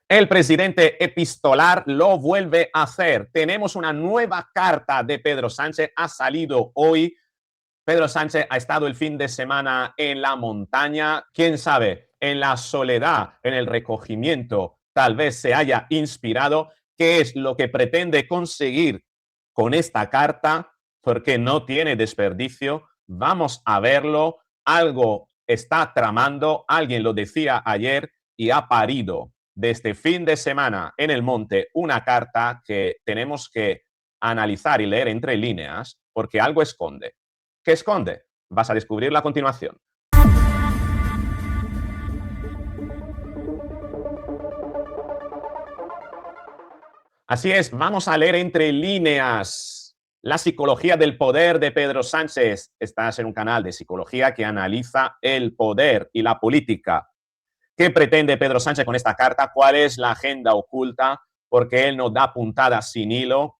El presidente epistolar lo vuelve a hacer. Tenemos una nueva carta de Pedro Sánchez, ha salido hoy. Pedro Sánchez ha estado el fin de semana en la montaña, quién sabe, en la soledad, en el recogimiento, tal vez se haya inspirado. ¿Qué es lo que pretende conseguir con esta carta? Porque no tiene desperdicio. Vamos a verlo. Algo está tramando, alguien lo decía ayer y ha parido de este fin de semana en el monte una carta que tenemos que analizar y leer entre líneas porque algo esconde. ¿Qué esconde? Vas a descubrirlo a continuación. Así es, vamos a leer entre líneas la psicología del poder de Pedro Sánchez. Estás en un canal de psicología que analiza el poder y la política. ¿Qué pretende Pedro Sánchez con esta carta? ¿Cuál es la agenda oculta? Porque él nos da puntadas sin hilo.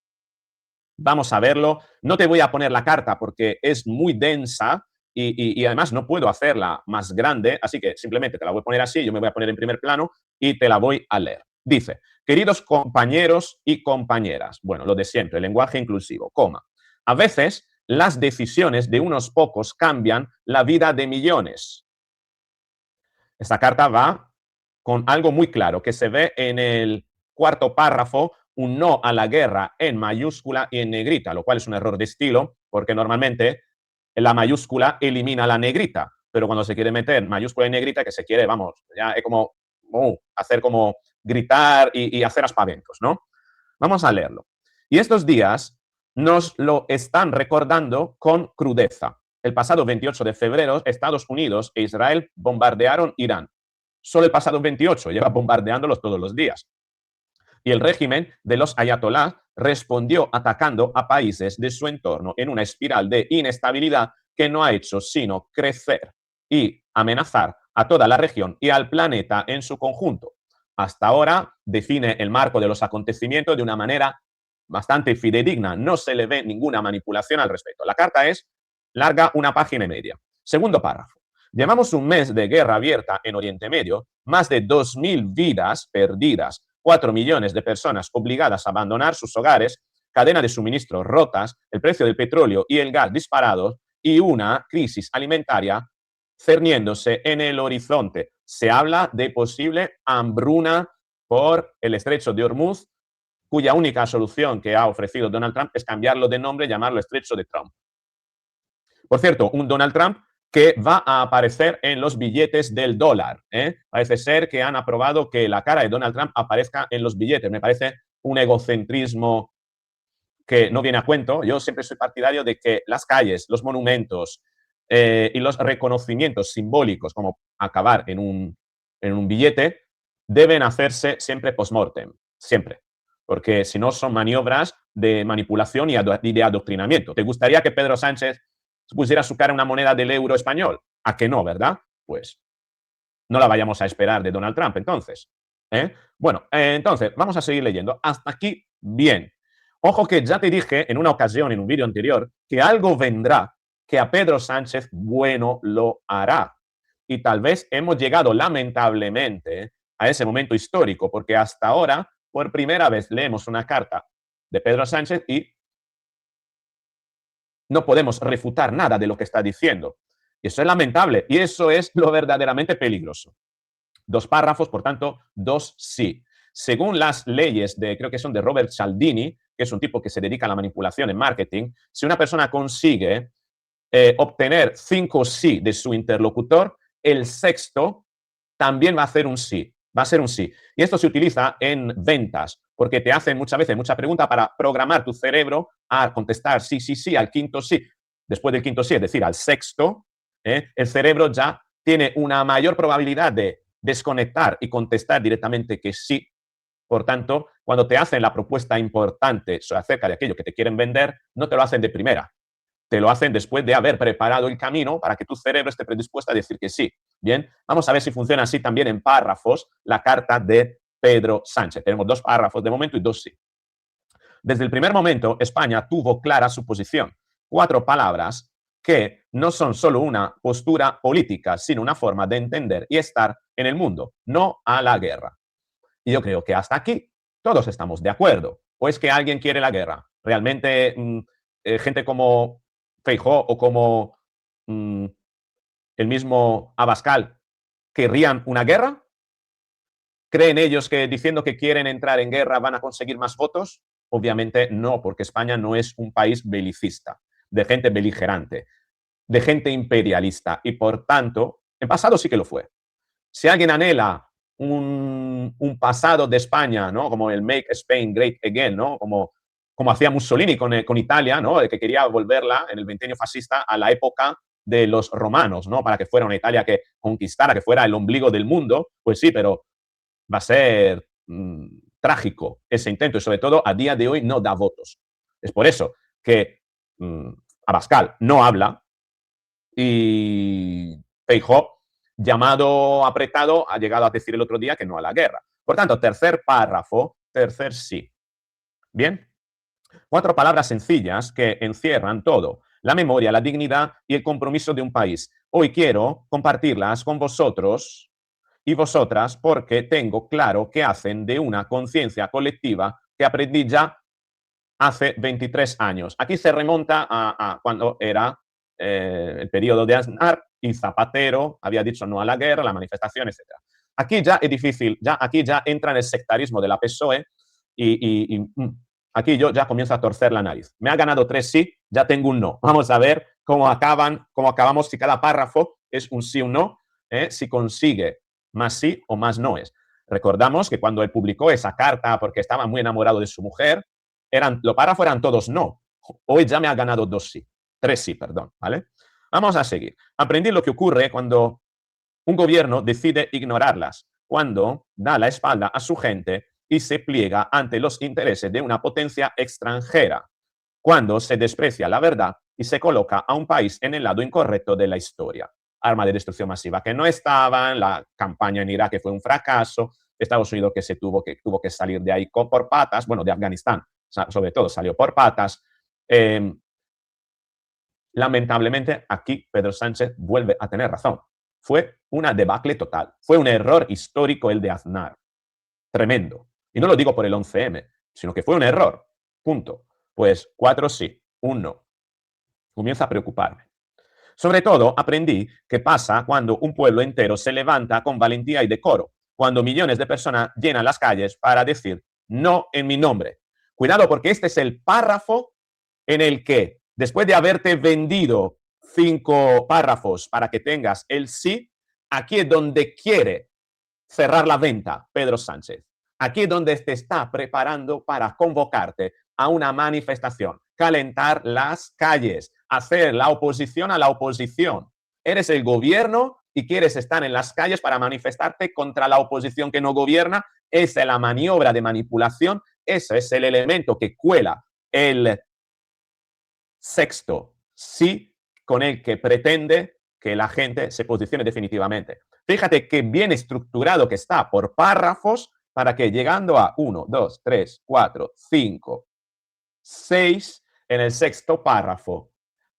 Vamos a verlo. No te voy a poner la carta porque es muy densa y además no puedo hacerla más grande, así que simplemente te la voy a poner así, yo me voy a poner en primer plano y te la voy a leer. Dice, queridos compañeros y compañeras, bueno, lo de siempre, el lenguaje inclusivo, coma. A veces las decisiones de unos pocos cambian la vida de millones. Esta carta va con algo muy claro que se ve en el cuarto párrafo, un no a la guerra en mayúscula y en negrita, lo cual es un error de estilo porque normalmente la mayúscula elimina la negrita, pero cuando se quiere meter mayúscula y negrita, que se quiere, vamos, ya es como hacer como gritar y hacer aspaventos, ¿no? Vamos a leerlo. Y estos días nos lo están recordando con crudeza. El pasado 28 de febrero, Estados Unidos e Israel bombardearon Irán. Solo el pasado 28, lleva bombardeándolos todos los días. Y el régimen de los ayatolás respondió atacando a países de su entorno en una espiral de inestabilidad que no ha hecho sino crecer y amenazar a toda la región y al planeta en su conjunto. Hasta ahora define el marco de los acontecimientos de una manera bastante fidedigna. No se le ve ninguna manipulación al respecto. La carta es larga, una página y media. Segundo párrafo. Llevamos un mes de guerra abierta en Oriente Medio, más de 2.000 vidas perdidas, 4 millones de personas obligadas a abandonar sus hogares, cadena de suministros rotas, el precio del petróleo y el gas disparados y una crisis alimentaria cerniéndose en el horizonte. Se habla de posible hambruna por el estrecho de Hormuz, cuya única solución que ha ofrecido Donald Trump es cambiarlo de nombre y llamarlo estrecho de Trump. Por cierto, un Donald Trump que va a aparecer en los billetes del dólar. Parece ser que han aprobado que la cara de Donald Trump aparezca en los billetes. Me parece un egocentrismo que no viene a cuento. Yo siempre soy partidario de que las calles, los monumentos y los reconocimientos simbólicos, como acabar en un billete, deben hacerse siempre post-mortem, siempre. Porque si no son maniobras de manipulación y de adoctrinamiento. ¿Te gustaría que Pedro Sánchez pusiera su cara en una moneda del euro español? ¿A que no, verdad? Pues no la vayamos a esperar de Donald Trump, entonces. Bueno, entonces, vamos a seguir leyendo. Hasta aquí, bien. Ojo que ya te dije en una ocasión, en un vídeo anterior, que algo vendrá que a Pedro Sánchez bueno lo hará. Y tal vez hemos llegado lamentablemente a ese momento histórico, porque hasta ahora, por primera vez, leemos una carta de Pedro Sánchez y no podemos refutar nada de lo que está diciendo. Y eso es lamentable y eso es lo verdaderamente peligroso. 2 párrafos, por tanto, 2 sí. Según las leyes creo que son de Robert Cialdini, que es un tipo que se dedica a la manipulación en marketing, si una persona consigue obtener 5 sí de su interlocutor, el sexto también va a hacer un sí. Va a ser un sí. Y esto se utiliza en ventas, porque te hacen muchas veces mucha pregunta para programar tu cerebro a contestar sí, sí, sí, al quinto sí. Después del quinto sí, es decir, al sexto, el cerebro ya tiene una mayor probabilidad de desconectar y contestar directamente que sí. Por tanto, cuando te hacen la propuesta importante acerca de aquello que te quieren vender, no te lo hacen de primera. Te lo hacen después de haber preparado el camino para que tu cerebro esté predispuesto a decir que sí. Bien, vamos a ver si funciona así también en párrafos la carta de Pedro Sánchez. Tenemos 2 párrafos de momento y 2 sí. Desde el primer momento, España tuvo clara su posición. 4 palabras que no son solo una postura política, sino una forma de entender y estar en el mundo. No a la guerra. Y yo creo que hasta aquí todos estamos de acuerdo. ¿O es que alguien quiere la guerra? ¿Realmente gente como Feijóo o como el mismo Abascal querrían una guerra? ¿Creen ellos que diciendo que quieren entrar en guerra van a conseguir más votos? Obviamente no, porque España no es un país belicista, de gente beligerante, de gente imperialista. Y por tanto, en pasado sí que lo fue. Si alguien anhela un pasado de España, ¿no? Como el Make Spain Great Again, ¿no? Como hacía Mussolini con Italia, ¿no? El que quería volverla en el veintenio fascista a la época de los romanos, ¿no? Para que fuera una Italia que conquistara, que fuera el ombligo del mundo, pues sí, pero va a ser trágico ese intento y sobre todo a día de hoy no da votos. Es por eso que Abascal no habla y Feijóo, llamado apretado, ha llegado a decir el otro día que no a la guerra. Por tanto, tercer párrafo, tercer sí. Bien, 4 palabras sencillas que encierran todo: la memoria, la dignidad y el compromiso de un país. Hoy quiero compartirlas con vosotros y vosotras porque tengo claro que hacen de una conciencia colectiva que aprendí ya hace 23 años. Aquí se remonta a cuando era el periodo de Aznar y Zapatero había dicho no a la guerra, la manifestación, etc. Aquí ya es difícil, aquí ya entra en el sectarismo de la PSOE y aquí yo ya comienzo a torcer la nariz. Me ha ganado 3 sí, ya tengo un no. Vamos a ver cómo acabamos, si cada párrafo es un sí o un no, si consigue más sí o más noes. Recordamos que cuando él publicó esa carta porque estaba muy enamorado de su mujer, los párrafos eran todos no. Hoy ya me ha ganado 2 sí. 3 sí, perdón, ¿vale? Vamos a seguir. Aprendí lo que ocurre cuando un gobierno decide ignorarlas, cuando da la espalda a su gente y se pliega ante los intereses de una potencia extranjera, cuando se desprecia la verdad y se coloca a un país en el lado incorrecto de la historia. Arma de destrucción masiva que no estaban, la campaña en Irak que fue un fracaso, Estados Unidos que tuvo que salir de ahí por patas, bueno, de Afganistán sobre todo salió por patas. Lamentablemente aquí Pedro Sánchez vuelve a tener razón. Fue una debacle total, fue un error histórico el de Aznar. Tremendo. Y no lo digo por el 11M, sino que fue un error. Punto. Pues 4 sí, 1 no. Comienza a preocuparme. Sobre todo aprendí qué pasa cuando un pueblo entero se levanta con valentía y decoro, cuando millones de personas llenan las calles para decir no en mi nombre. Cuidado, porque este es el párrafo en el que, después de haberte vendido 5 párrafos para que tengas el sí, aquí es donde quiere cerrar la venta Pedro Sánchez. Aquí es donde te está preparando para convocarte a una manifestación, calentar las calles, hacer la oposición a la oposición. Eres el gobierno y quieres estar en las calles para manifestarte contra la oposición que no gobierna. Esa es la maniobra de manipulación, ese es el elemento que cuela el sexto sí con el que pretende que la gente se posicione definitivamente. Fíjate qué bien estructurado que está por párrafos para que llegando a 1, 2, 3, 4, 5, 6, en el sexto párrafo,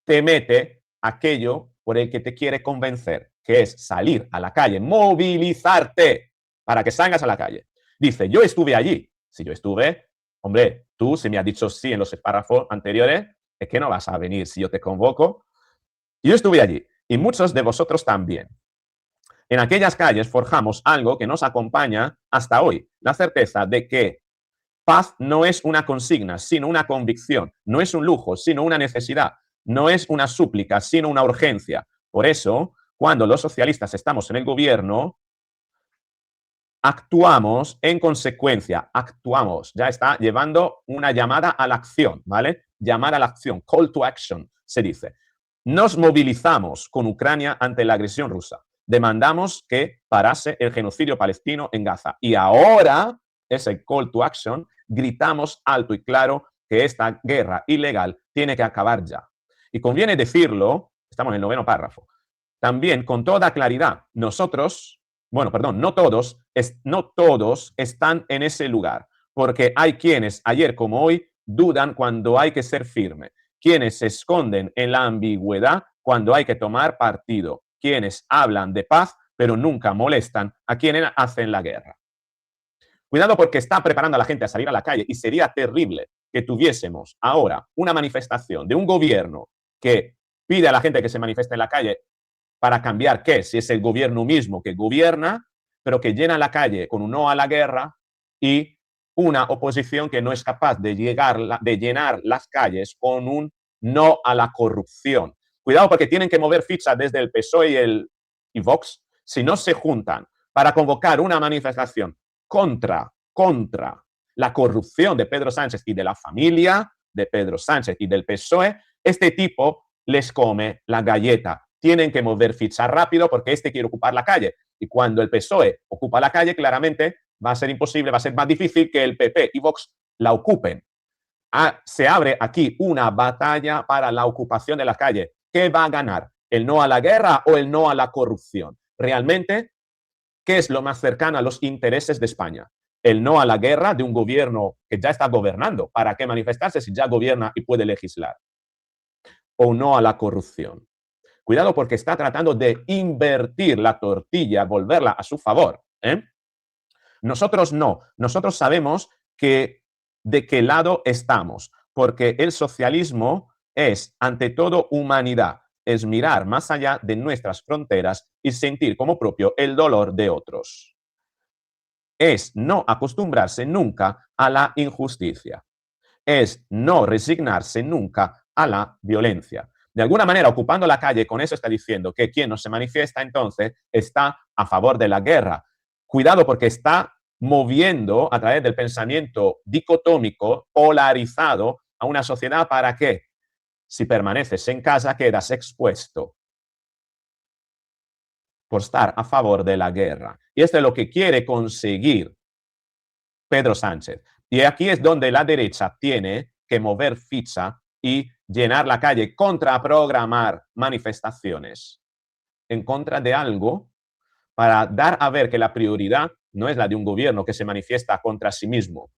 te mete aquello por el que te quiere convencer, que es salir a la calle, movilizarte para que salgas a la calle. Dice, yo estuve allí. Si yo estuve, hombre, tú si me has dicho sí en los párrafos anteriores, es que no vas a venir si yo te convoco. Yo estuve allí y muchos de vosotros también. En aquellas calles forjamos algo que nos acompaña hasta hoy, la certeza de que paz no es una consigna, sino una convicción, no es un lujo, sino una necesidad, no es una súplica, sino una urgencia. Por eso, cuando los socialistas estamos en el gobierno, actuamos en consecuencia, actuamos, ya está llevando una llamada a la acción, ¿vale? Llamar a la acción, call to action, se dice. Nos movilizamos con Ucrania ante la agresión rusa. Demandamos que parase el genocidio palestino en Gaza. Y ahora, ese call to action, gritamos alto y claro que esta guerra ilegal tiene que acabar ya. Y conviene decirlo, estamos en el 9º párrafo, también con toda claridad, nosotros, bueno, perdón, no todos están en ese lugar, porque hay quienes, ayer como hoy, dudan cuando hay que ser firme, quienes se esconden en la ambigüedad cuando hay que tomar partido, quienes hablan de paz, pero nunca molestan a quienes hacen la guerra. Cuidado porque está preparando a la gente a salir a la calle y sería terrible que tuviésemos ahora una manifestación de un gobierno que pide a la gente que se manifieste en la calle para cambiar qué, si es el gobierno mismo que gobierna, pero que llena la calle con un no a la guerra y una oposición que no es capaz de llenar las calles con un no a la corrupción. Cuidado porque tienen que mover ficha desde el PSOE y Vox si no se juntan para convocar una manifestación contra la corrupción de Pedro Sánchez y de la familia de Pedro Sánchez y del PSOE. Este tipo les come la galleta. Tienen que mover ficha rápido porque este quiere ocupar la calle. Y cuando el PSOE ocupa la calle, claramente va a ser imposible, va a ser más difícil que el PP y Vox la ocupen. Se abre aquí una batalla para la ocupación de la calle. ¿Qué va a ganar? ¿El no a la guerra o el no a la corrupción? Realmente, ¿qué es lo más cercano a los intereses de España? El no a la guerra de un gobierno que ya está gobernando. ¿Para qué manifestarse si ya gobierna y puede legislar? O no a la corrupción. Cuidado porque está tratando de invertir la tortilla, volverla a su favor. Nosotros no. Nosotros sabemos de qué lado estamos, porque el socialismo es, ante todo, humanidad. Es mirar más allá de nuestras fronteras y sentir como propio el dolor de otros. Es no acostumbrarse nunca a la injusticia. Es no resignarse nunca a la violencia. De alguna manera, ocupando la calle, con eso está diciendo que quien no se manifiesta entonces está a favor de la guerra. Cuidado porque está moviendo a través del pensamiento dicotómico, polarizado, a una sociedad para que, si permaneces en casa, quedas expuesto por estar a favor de la guerra. Y esto es lo que quiere conseguir Pedro Sánchez. Y aquí es donde la derecha tiene que mover ficha y llenar la calle, contraprogramar manifestaciones en contra de algo para dar a ver que la prioridad no es la de un gobierno que se manifiesta contra sí mismo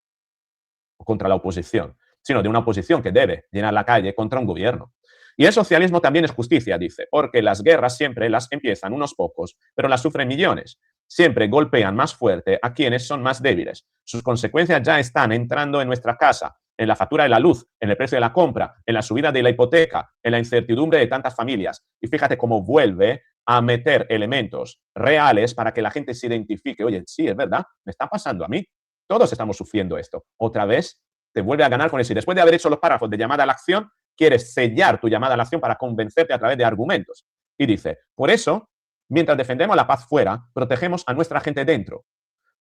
o contra la oposición, sino de una oposición que debe llenar la calle contra un gobierno. Y el socialismo también es justicia, dice, porque las guerras siempre las empiezan unos pocos, pero las sufren millones. Siempre golpean más fuerte a quienes son más débiles. Sus consecuencias ya están entrando en nuestra casa, en la factura de la luz, en el precio de la compra, en la subida de la hipoteca, en la incertidumbre de tantas familias. Y fíjate cómo vuelve a meter elementos reales para que la gente se identifique. Oye, sí, es verdad, me está pasando a mí. Todos estamos sufriendo esto. Otra vez te vuelve a ganar con eso. Y después de haber hecho los párrafos de llamada a la acción, quieres sellar tu llamada a la acción para convencerte a través de argumentos. Y dice, por eso, mientras defendemos la paz fuera, protegemos a nuestra gente dentro.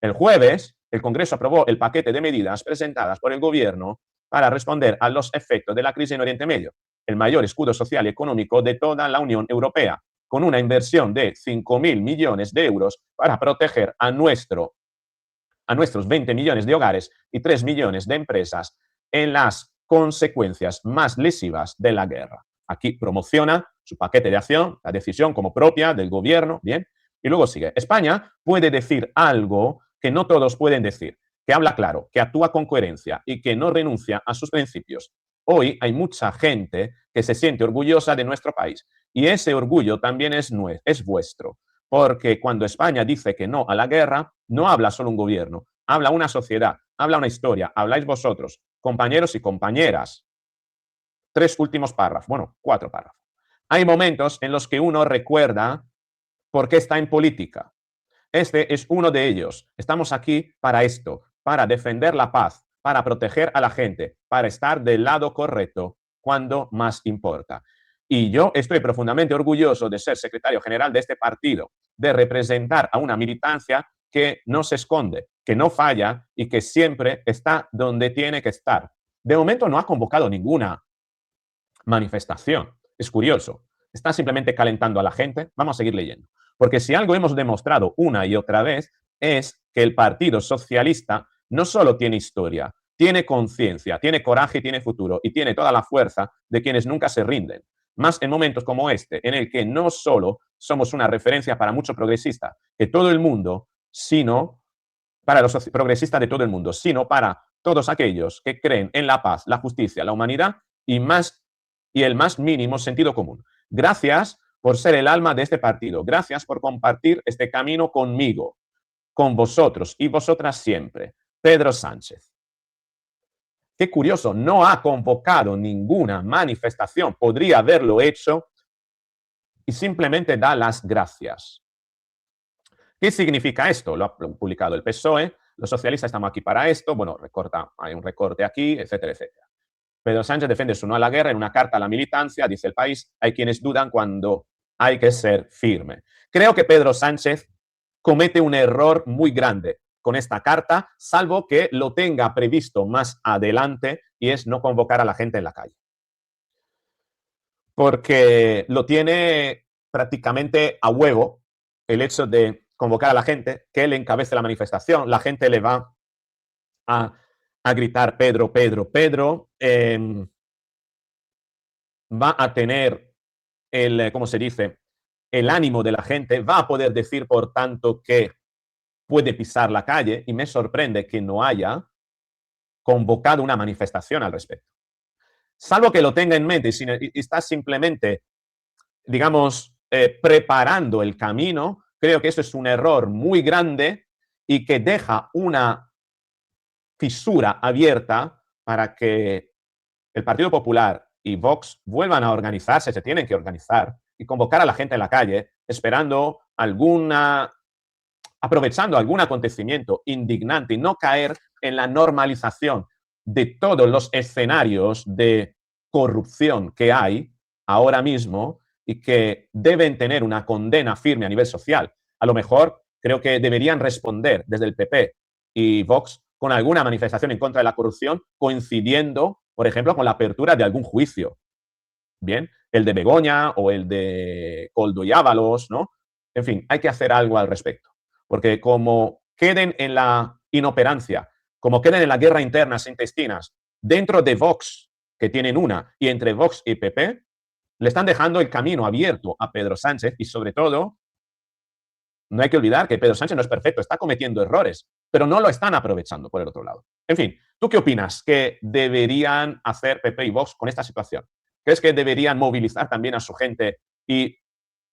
El jueves, el Congreso aprobó el paquete de medidas presentadas por el gobierno para responder a los efectos de la crisis en Oriente Medio, el mayor escudo social y económico de toda la Unión Europea, con una inversión de 5.000 millones de euros para proteger a nuestros 20 millones de hogares y 3 millones de empresas en las consecuencias más lesivas de la guerra. Aquí promociona su paquete de acción, la decisión como propia del gobierno, bien, y luego sigue. España puede decir algo que no todos pueden decir, que habla claro, que actúa con coherencia y que no renuncia a sus principios. Hoy hay mucha gente que se siente orgullosa de nuestro país y ese orgullo también es vuestro, porque cuando España dice que no a la guerra, no habla solo un gobierno, habla una sociedad, habla una historia, habláis vosotros, compañeros y compañeras. 3 últimos párrafos, bueno, 4 párrafos. Hay momentos en los que uno recuerda por qué está en política. Este es uno de ellos. Estamos aquí para esto, para defender la paz, para proteger a la gente, para estar del lado correcto cuando más importa. Y yo estoy profundamente orgulloso de ser secretario general de este partido, de representar a una militancia que no se esconde, que no falla y que siempre está donde tiene que estar. De momento no ha convocado ninguna manifestación. Es curioso. Está simplemente calentando a la gente. Vamos a seguir leyendo. Porque si algo hemos demostrado una y otra vez es que el Partido Socialista no solo tiene historia, tiene conciencia, tiene coraje y tiene futuro y tiene toda la fuerza de quienes nunca se rinden. Más en momentos como este, en el que no solo somos una referencia para muchos progresistas de todo el mundo, sino para los progresistas de todo el mundo, sino para todos aquellos que creen en la paz, la justicia, la humanidad y el más mínimo sentido común. Gracias por ser el alma de este partido. Gracias por compartir este camino conmigo, con vosotros y vosotras siempre. Pedro Sánchez. Qué curioso, no ha convocado ninguna manifestación, podría haberlo hecho y simplemente da las gracias. ¿Qué significa esto? Lo ha publicado el PSOE, los socialistas estamos aquí para esto, bueno, hay un recorte aquí, etcétera, etcétera. Pedro Sánchez defiende su no a la guerra en una carta a la militancia, dice el país, hay quienes dudan cuando hay que ser firme. Creo que Pedro Sánchez comete un error muy grande con esta carta, salvo que lo tenga previsto más adelante y es no convocar a la gente en la calle. Porque lo tiene prácticamente a huevo el hecho de convocar a la gente, que él encabece la manifestación, la gente le va a gritar Pedro, Pedro, Pedro, va a tener el, ¿cómo se dice?, el ánimo de la gente, va a poder decir, por tanto, que puede pisar la calle y me sorprende que no haya convocado una manifestación al respecto. Salvo que lo tenga en mente y está simplemente, digamos, preparando el camino, creo que eso es un error muy grande y que deja una fisura abierta para que el Partido Popular y Vox vuelvan a organizarse, se tienen que organizar y convocar a la gente en la calle esperando aprovechando algún acontecimiento indignante y no caer en la normalización de todos los escenarios de corrupción que hay ahora mismo y que deben tener una condena firme a nivel social. A lo mejor creo que deberían responder desde el PP y Vox con alguna manifestación en contra de la corrupción, coincidiendo, por ejemplo, con la apertura de algún juicio. Bien, el de Begoña o el de Koldo y Ábalos, ¿no? En fin, hay que hacer algo al respecto. Porque como queden en la inoperancia, como queden en la guerra internas intestinas, dentro de Vox, que tienen una, y entre Vox y PP, le están dejando el camino abierto a Pedro Sánchez y sobre todo, no hay que olvidar que Pedro Sánchez no es perfecto, está cometiendo errores, pero no lo están aprovechando por el otro lado. En fin, ¿tú qué opinas que deberían hacer PP y Vox con esta situación? ¿Crees que deberían movilizar también a su gente y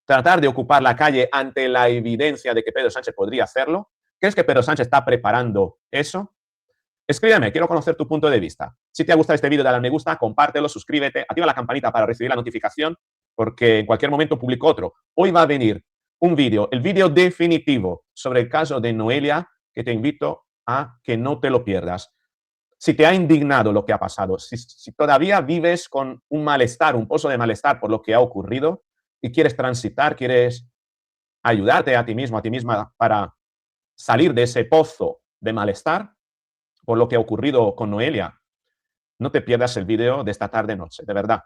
tratar de ocupar la calle ante la evidencia de que Pedro Sánchez podría hacerlo? ¿Crees que Pedro Sánchez está preparando eso? Escríbeme, quiero conocer tu punto de vista. Si te ha gustado este vídeo, dale a me gusta, compártelo, suscríbete, activa la campanita para recibir la notificación, porque en cualquier momento publico otro. Hoy va a venir un vídeo, el vídeo definitivo sobre el caso de Noelia, que te invito a que no te lo pierdas. Si te ha indignado lo que ha pasado, si todavía vives con un malestar, un pozo de malestar por lo que ha ocurrido y quieres transitar, quieres ayudarte a ti mismo, a ti misma para salir de ese pozo de malestar por lo que ha ocurrido con Noelia, no te pierdas el vídeo de esta tarde-noche, de verdad.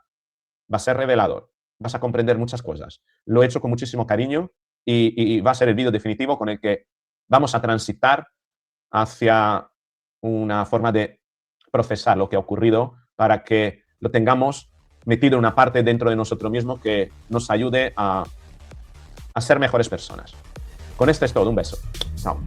Va a ser revelador, vas a comprender muchas cosas. Lo he hecho con muchísimo cariño y va a ser el vídeo definitivo con el que vamos a transitar hacia una forma de procesar lo que ha ocurrido para que lo tengamos metido en una parte dentro de nosotros mismos que nos ayude a ser mejores personas. Con esto es todo. Un beso. Chao.